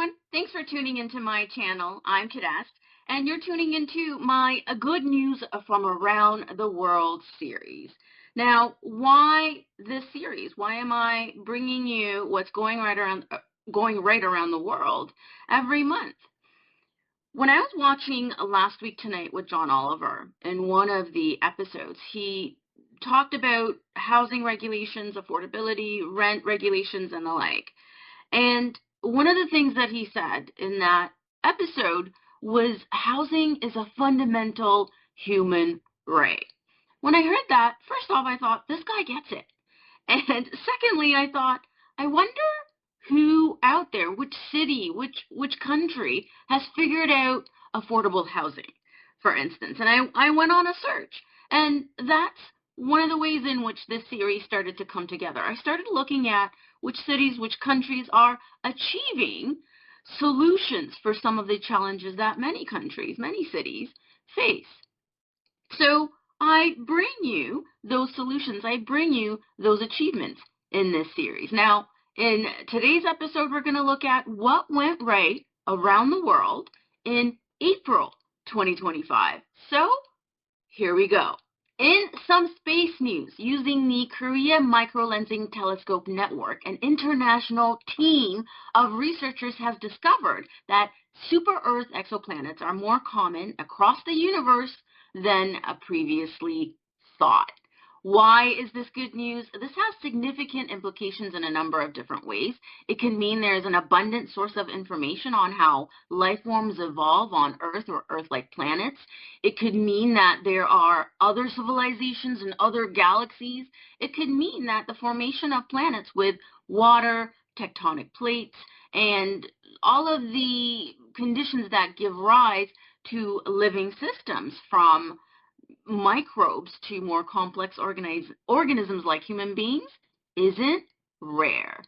everyone. Thanks for tuning into my channel. I'm Kidest, and you're tuning into my Good News from Around the World series. Now, why this series? Why am I bringing you what's going right around the world every month? When I was watching Last Week Tonight with John Oliver, in one of the episodes, he talked about housing regulations, affordability, rent regulations, and the like. And one of the things that he said in that episode was housing is a fundamental human right. When I heard that, first off, I thought, this guy gets it. And secondly, I thought, I wonder who out there, which city, which country has figured out affordable housing, for instance. And I went on a search, and that's one of the ways in which this series started to come together. I started looking at which cities, which countries are achieving solutions for some of the challenges that many countries, many cities face. So I bring you those solutions. I bring you those achievements in this series. Now, in today's episode, we're going to look at what went right around the world in April 2025. So here we go. In some space news, using the Korea Microlensing Telescope Network, an international team of researchers has discovered that super-Earth exoplanets are more common across the universe than previously thought. Why is this good news? This has significant implications in a number of different ways. It can mean there's an abundant source of information on how life forms evolve on Earth or Earth-like planets. It could mean that there are other civilizations in other galaxies. It could mean that the formation of planets with water, tectonic plates, and all of the conditions that give rise to living systems, from microbes to more complex organisms like human beings, isn't rare.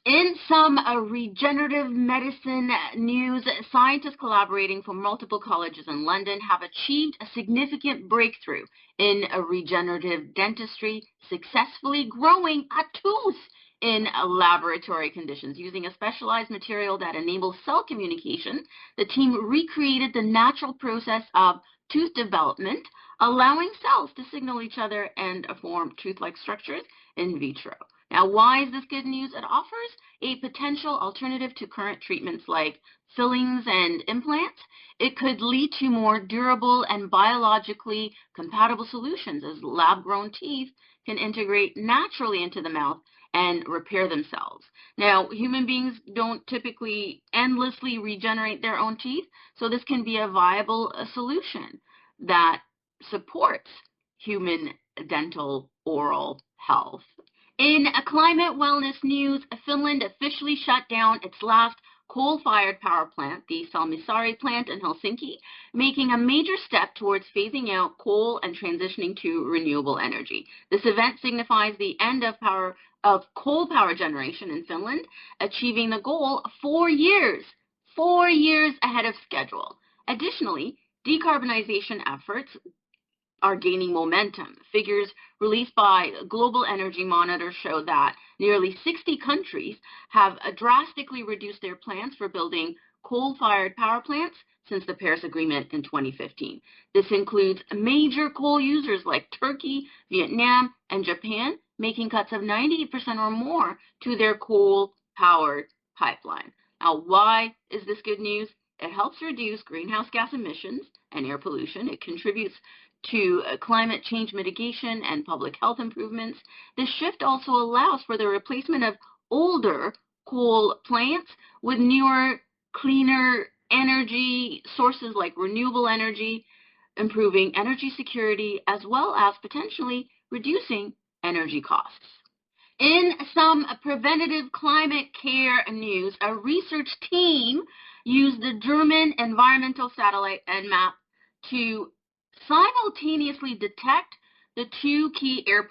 In some regenerative medicine news, scientists collaborating from multiple colleges in London have achieved a significant breakthrough in regenerative dentistry, successfully growing a tooth in laboratory conditions. Using a specialized material that enables cell communication, the team recreated the natural process of tooth development, allowing cells to signal each other and form tooth-like structures in vitro. Now, why is this good news? It offers a potential alternative to current treatments like fillings and implants. It could lead to more durable and biologically compatible solutions, as lab-grown teeth can integrate naturally into the mouth and repair themselves. Now, human beings don't typically endlessly regenerate their own teeth, so this can be a viable solution that supports human dental oral health. In climate wellness news, Finland officially shut down its last coal-fired power plant, the Salmisaari plant in Helsinki, making a major step towards phasing out coal and transitioning to renewable energy. This event signifies the end of coal power generation in Finland, achieving the goal 4 years ahead of schedule. Additionally, decarbonization efforts are gaining momentum. Figures released by Global Energy Monitor show that nearly 60 countries have drastically reduced their plans for building coal-fired power plants since the Paris Agreement in 2015. This includes major coal users like Turkey, Vietnam, and Japan, making cuts of 90% or more to their coal-powered pipeline. Now, why is this good news? It helps reduce greenhouse gas emissions and air pollution. It contributes to climate change mitigation and public health improvements. This shift also allows for the replacement of older coal plants with newer, cleaner energy sources like renewable energy, improving energy security, as well as potentially reducing energy costs. In some preventative climate care news, a research team used the German environmental satellite ENMAP to simultaneously detect the two key air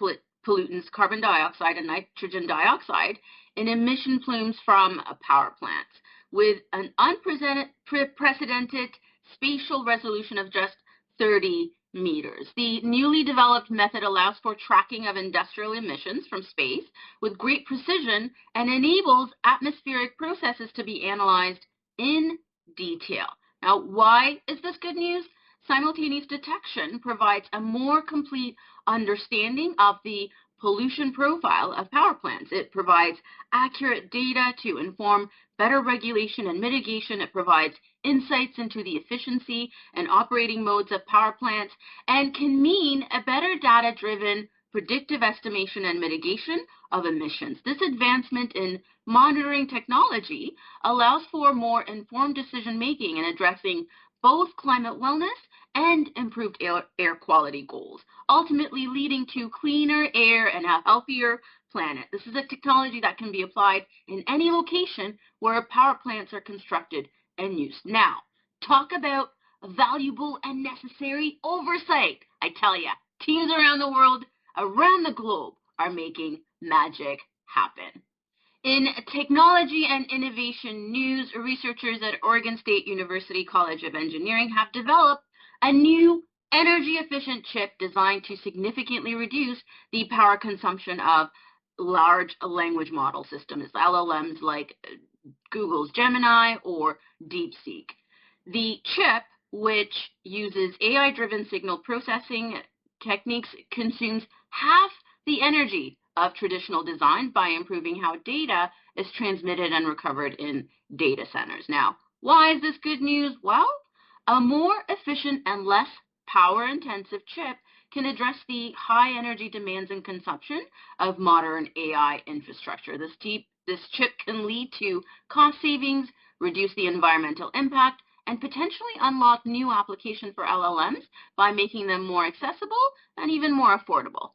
pollutants, carbon dioxide and nitrogen dioxide, in emission plumes from power plants, with an unprecedented spatial resolution of just 30 meters. The newly developed method allows for tracking of industrial emissions from space with great precision and enables atmospheric processes to be analyzed in detail. Now, why is this good news? Simultaneous detection provides a more complete understanding of the pollution profile of power plants. It provides accurate data to inform better regulation and mitigation. It provides insights into the efficiency and operating modes of power plants, and can mean a better data-driven predictive estimation and mitigation of emissions. This advancement in monitoring technology allows for more informed decision-making in addressing both climate wellness and improved air quality goals, ultimately leading to cleaner air and a healthier planet. This is a technology that can be applied in any location where power plants are constructed and used. Now, talk about valuable and necessary oversight. I tell you, teams around the world, around the globe, are making magic happen. In technology and innovation news, researchers at Oregon State University College of Engineering have developed a new energy-efficient chip designed to significantly reduce the power consumption of large language model systems, LLMs like Google's Gemini or DeepSeek. The chip, which uses AI-driven signal processing techniques, consumes half the energy of traditional design by improving how data is transmitted and recovered in data centers. Now, why is this good news? Well, a more efficient and less power-intensive chip can address the high energy demands and consumption of modern AI infrastructure. This chip can lead to cost savings, reduce the environmental impact, and potentially unlock new applications for LLMs by making them more accessible and even more affordable.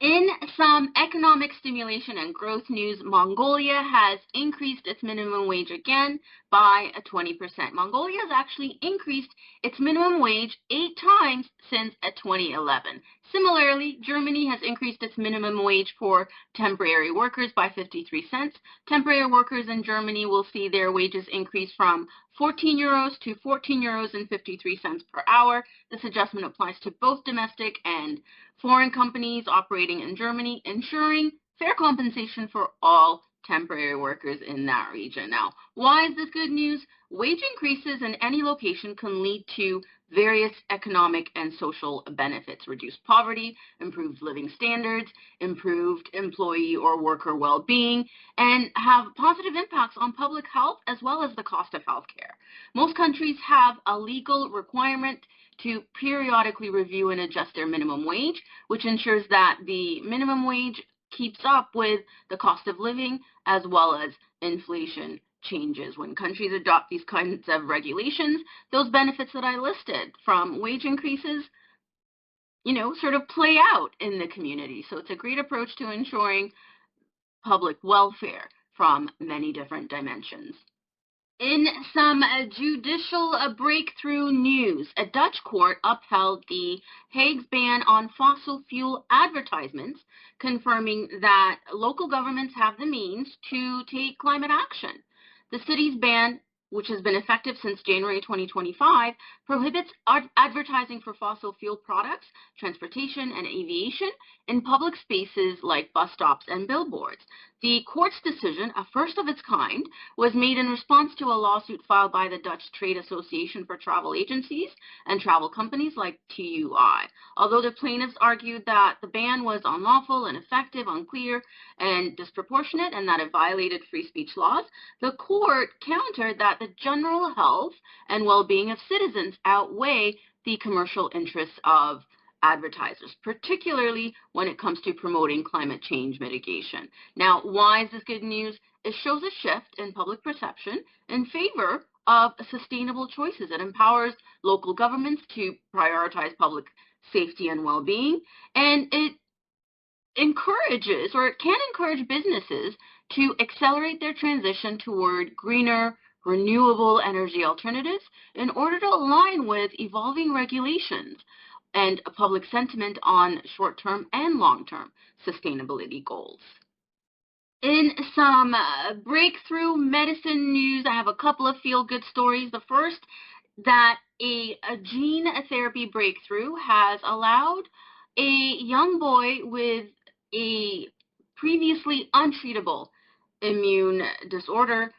In some economic stimulation and growth news, Mongolia has increased its minimum wage again by 20%. Mongolia has actually increased its minimum wage 8 times since 2011. Similarly, Germany has increased its minimum wage for temporary workers by 53 cents. Temporary workers in Germany will see their wages increase from 14 euros to 14 euros and 53 cents per hour. This adjustment applies to both domestic and foreign companies operating in Germany, ensuring fair compensation for all temporary workers in that region. Now, why is this good news? Wage increases in any location can lead to various economic and social benefits: reduced poverty, improved living standards, improved employee or worker well-being, and have positive impacts on public health as well as the cost of healthcare. Most countries have a legal requirement to periodically review and adjust their minimum wage, which ensures that the minimum wage keeps up with the cost of living as well as inflation changes. When countries adopt these kinds of regulations, those benefits that I listed from wage increases, sort of play out in the community. So it's a great approach to ensuring public welfare from many different dimensions. In some judicial breakthrough news, a Dutch court upheld the Hague's ban on fossil fuel advertisements, confirming that local governments have the means to take climate action. The city's ban, which has been effective since January 2025, prohibits advertising for fossil fuel products, transportation, and aviation in public spaces like bus stops and billboards. The court's decision, a first of its kind, was made in response to a lawsuit filed by the Dutch Trade Association for Travel Agencies and travel companies like TUI. Although the plaintiffs argued that the ban was unlawful, ineffective, unclear, and disproportionate, and that it violated free speech laws, the court countered that the general health and well-being of citizens outweigh the commercial interests of advertisers, particularly when it comes to promoting climate change mitigation. Now, why is this good news? It shows a shift in public perception in favor of sustainable choices. It empowers local governments to prioritize public safety and well-being, and it encourages, or it can encourage, businesses to accelerate their transition toward greener, renewable energy alternatives in order to align with evolving regulations and public sentiment on short-term and long-term sustainability goals. In some breakthrough medicine news, I have a couple of feel-good stories. The first, that a gene therapy breakthrough has allowed a young boy with a previously untreatable immune disorder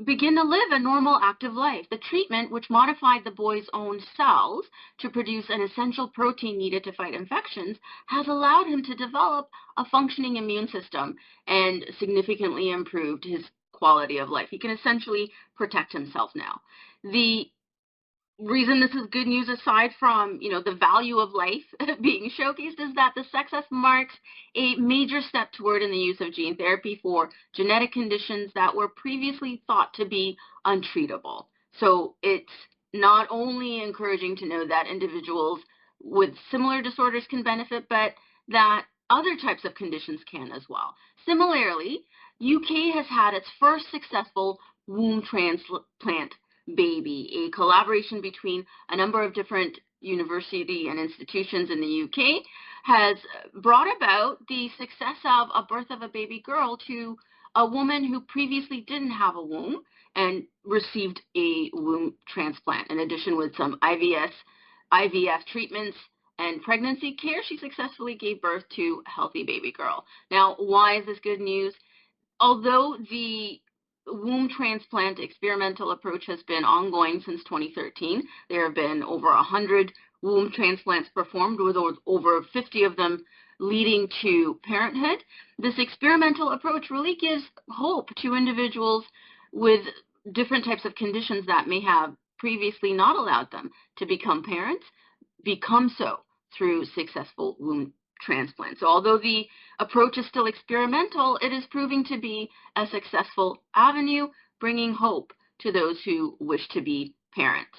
begin to live a normal, active life. The treatment, which modified the boy's own cells to produce an essential protein needed to fight infections, has allowed him to develop a functioning immune system and significantly improved his quality of life. He can essentially protect himself now. The reason this is good news, aside from, the value of life being showcased, is that the success marks a major step toward in the use of gene therapy for genetic conditions that were previously thought to be untreatable. So it's not only encouraging to know that individuals with similar disorders can benefit, but that other types of conditions can as well. Similarly, UK has had its first successful womb transplant baby, a collaboration between a number of different university and institutions in the UK, has brought about the success of a birth of a baby girl to a woman who previously didn't have a womb and received a womb transplant. In addition, with some IVF treatments and pregnancy care, she successfully gave birth to a healthy baby girl. Now, why is this good news? Although the womb transplant experimental approach has been ongoing since 2013, there have been over 100 womb transplants performed, with over 50 of them leading to parenthood. This experimental approach really gives hope to individuals with different types of conditions that may have previously not allowed them to become parents, become so through successful womb transplant. So although the approach is still experimental, it is proving to be a successful avenue, bringing hope to those who wish to be parents.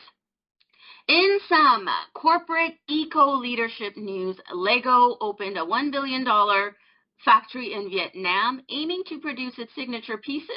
In some corporate eco-leadership news, Lego opened a $1 billion factory in Vietnam, aiming to produce its signature pieces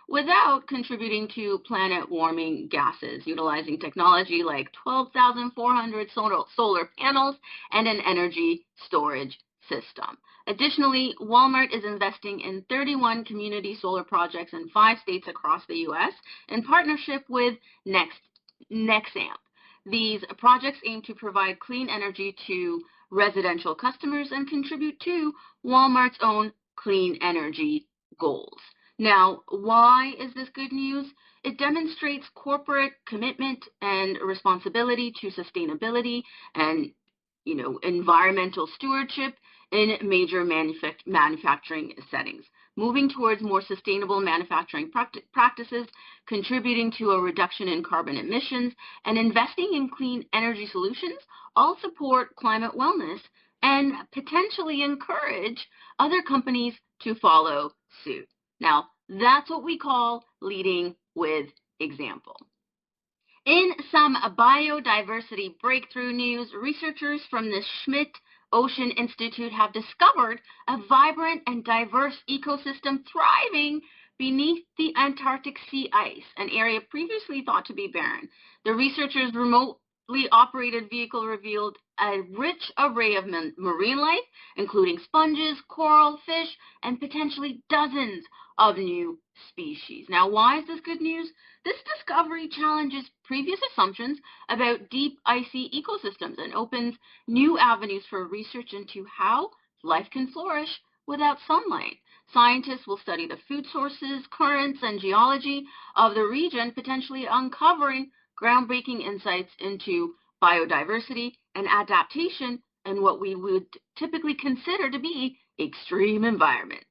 without contributing to planet-warming gases, utilizing technology like 12,400 solar panels and an energy storage system. Additionally, Walmart is investing in 31 community solar projects in 5 states across the U.S. in partnership with Nexamp. These projects aim to provide clean energy to residential customers and contribute to Walmart's own clean energy goals. Now, why is this good news? It demonstrates corporate commitment and responsibility to sustainability and, environmental stewardship in major manufacturing settings. Moving towards more sustainable manufacturing practices, contributing to a reduction in carbon emissions, and investing in clean energy solutions all support climate wellness and potentially encourage other companies to follow suit. Now, that's what we call leading with example. In some biodiversity breakthrough news, researchers from the Schmidt Ocean Institute have discovered a vibrant and diverse ecosystem thriving beneath the Antarctic sea ice, an area previously thought to be barren. The researchers' remotely operated vehicle revealed a rich array of marine life, including sponges, coral, fish, and potentially dozens of new species. Now, why is this good news? This discovery challenges previous assumptions about deep, icy ecosystems and opens new avenues for research into how life can flourish without sunlight. Scientists will study the food sources, currents, and geology of the region, potentially uncovering groundbreaking insights into biodiversity and adaptation in what we would typically consider to be extreme environments.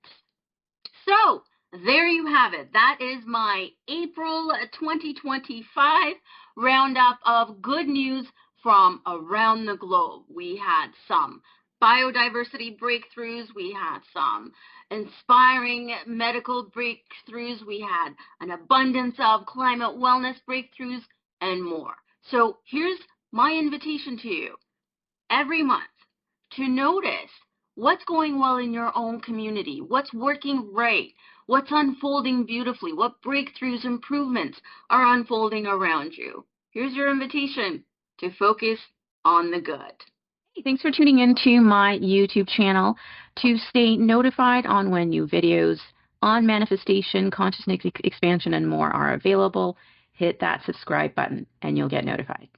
So, there you have it. That is my April 2025 roundup of good news from around the globe. We had some biodiversity breakthroughs. We had some inspiring medical breakthroughs. We had an abundance of climate wellness breakthroughs and more. So here's my invitation to you every month to notice what's going well in your own community, what's working right, what's unfolding beautifully, what breakthroughs, improvements are unfolding around you. Here's your invitation to focus on the good. Hey, thanks for tuning into my YouTube channel. To stay notified on when new videos on manifestation, consciousness expansion, and more are available, hit that subscribe button and you'll get notified.